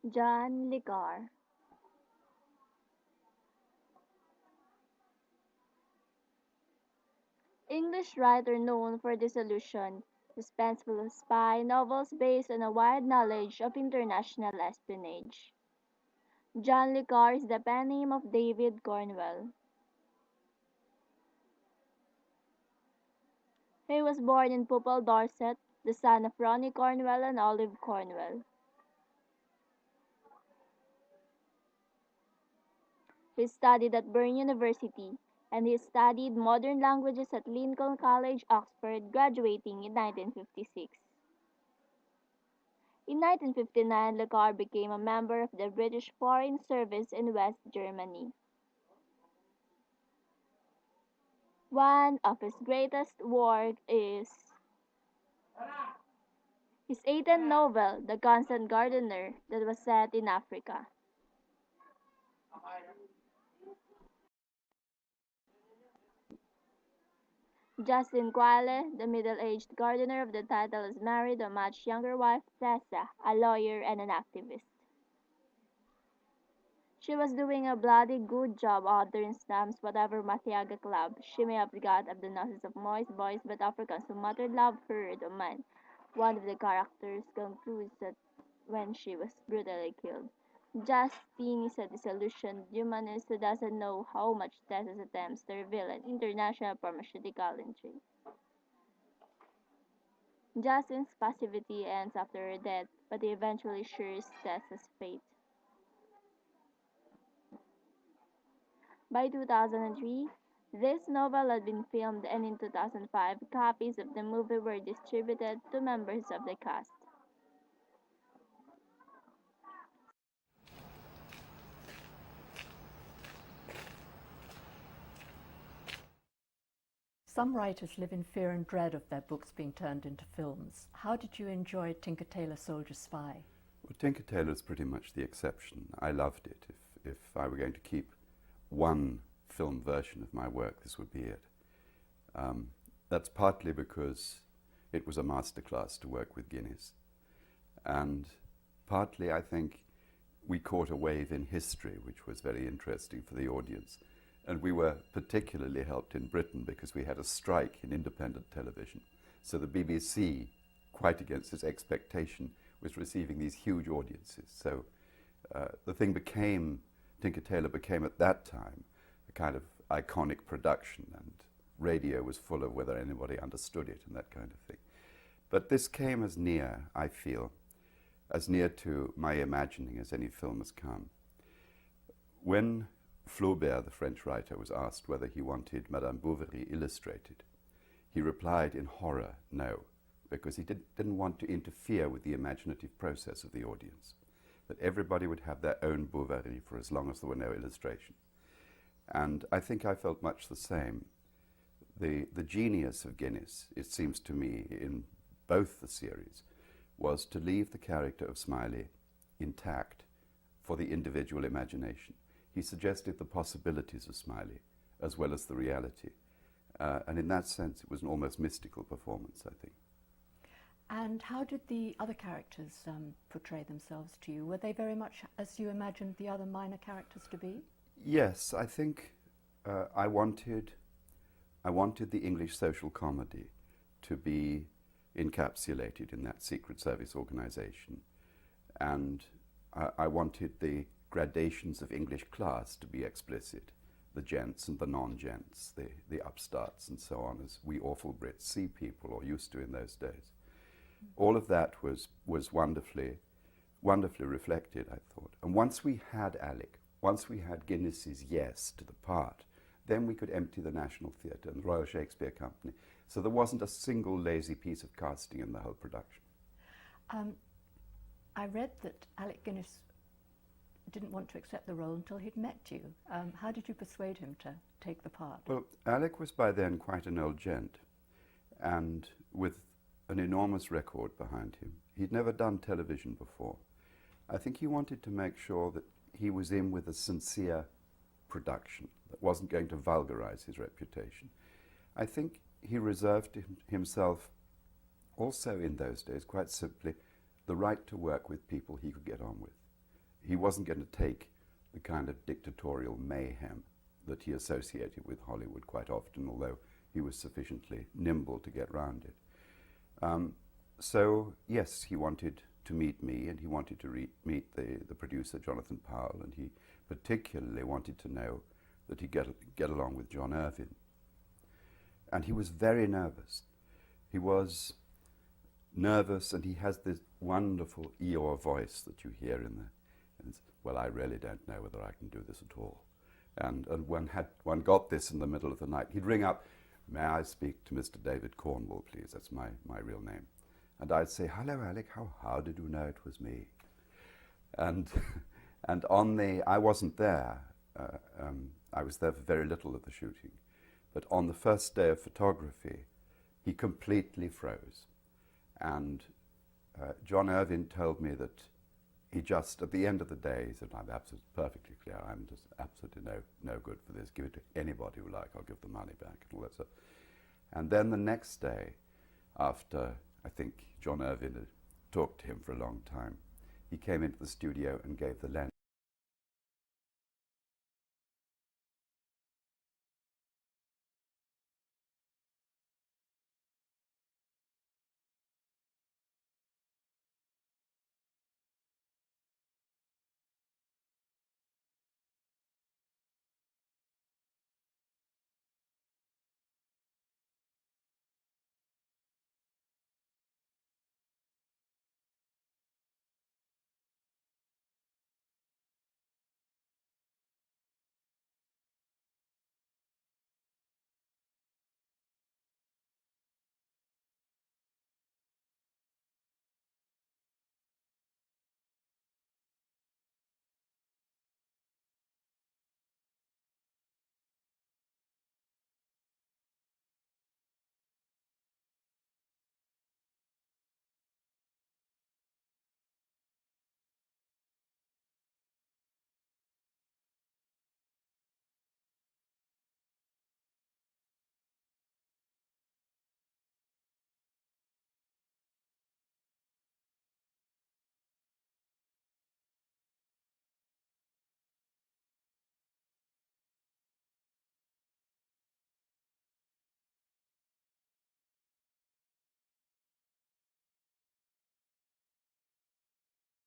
John Le Carre, English writer known for disillusion, suspenseful spy novels based on a wide knowledge of international espionage. John Le Carre is the pen name of David Cornwell. He was born in Pupal, Dorset, the son of Ronnie Cornwell and Olive Cornwell. He studied at Burn University, and he studied modern languages at Lincoln College, Oxford, graduating in 1956. In 1959, Le Carre became a member of the British Foreign Service in West Germany. One of his greatest works is his 18th novel, The Constant Gardener, that was set in Africa. Justin Quayle, the middle-aged gardener of the title, is married to a much younger wife, Tessa, a lawyer and an activist. She was doing a bloody good job ordering stamps whatever Mathiaga club she may have got of the noses of moist boys but Africans who muttered love her to man. One of the characters concludes that when she was brutally killed. Justine is a disillusioned humanist who doesn't know how much Tessa's attempts to reveal an international pharmaceutical intrigue. Justine's passivity ends after her death, but he eventually shares Tessa's fate. By 2003, this novel had been filmed and in 2005 copies of the movie were distributed to members of the cast. Some writers live in fear and dread of their books being turned into films. How did you enjoy Tinker Tailor Soldier Spy? Well, Tinker Tailor is pretty much the exception. I loved it. If I were going to keep one film version of my work, this would be it. That's partly because it was a masterclass to work with Guinness. And partly, I think, we caught a wave in history which was very interesting for the audience. And we were particularly helped in Britain because we had a strike in independent television. So the BBC, quite against its expectation, was receiving these huge audiences. So the thing became, Tinker Tailor became at that time a kind of iconic production, and radio was full of whether anybody understood it and that kind of thing. But this came as near, I feel, as near to my imagining as any film has come. When Flaubert, the French writer, was asked whether he wanted Madame Bovary illustrated, he replied in horror, no, because he didn't want to interfere with the imaginative process of the audience, that everybody would have their own Bovary for as long as there were no illustrations. And I think I felt much the same. The genius of Guinness, it seems to me, in both the series, was to leave the character of Smiley intact for the individual imagination. He suggested the possibilities of Smiley as well as the reality. And in that sense, it was an almost mystical performance, I think. And how did the other characters portray themselves to you? Were they very much as you imagined the other minor characters to be? Yes, I think I wanted the English social comedy to be encapsulated in that Secret Service organization. And I wanted the gradations of English class to be explicit, the gents and the non-gents, the upstarts and so on, as we awful Brits see people, or used to in those days. All of that was wonderfully reflected, I thought. And once we had Alec, once we had Guinness's yes to the part, then we could empty the National Theatre and the Royal Shakespeare Company. So there wasn't a single lazy piece of casting in the whole production. I read that Alec Guinness didn't want to accept the role until he'd met you. How did you persuade him to take the part? Well, Alec was by then quite an old gent, and with an enormous record behind him. He'd never done television before. I think he wanted to make sure that he was in with a sincere production that wasn't going to vulgarize his reputation. I think he reserved himself also in those days, quite simply, the right to work with people he could get on with. he wasn't going to take the kind of dictatorial mayhem that he associated with Hollywood quite often, although he was sufficiently nimble to get round it. So, yes, he wanted to meet me, and he wanted to meet the producer, Jonathan Powell, and he particularly wanted to know that he'd get along with John Irvin. And he was very nervous. He was nervous, and he has this wonderful Eeyore voice that you hear well, I really don't know whether I can do this at all. And one got this in the middle of the night. He'd ring up, "May I speak to Mr. David Cornwall, please?" That's my real name. And I'd say, "Hello, Alec, how did you know it was me?" And I wasn't there. I was there for very little of the shooting. But on the first day of photography, he completely froze. And John Irvin told me that he just, at the end of the day, he said, "I'm absolutely perfectly clear. I'm just absolutely no good for this. Give it to anybody who like. I'll give the money back," and all that stuff. And then the next day, after I think John Irvin had talked to him for a long time, he came into the studio and gave the lens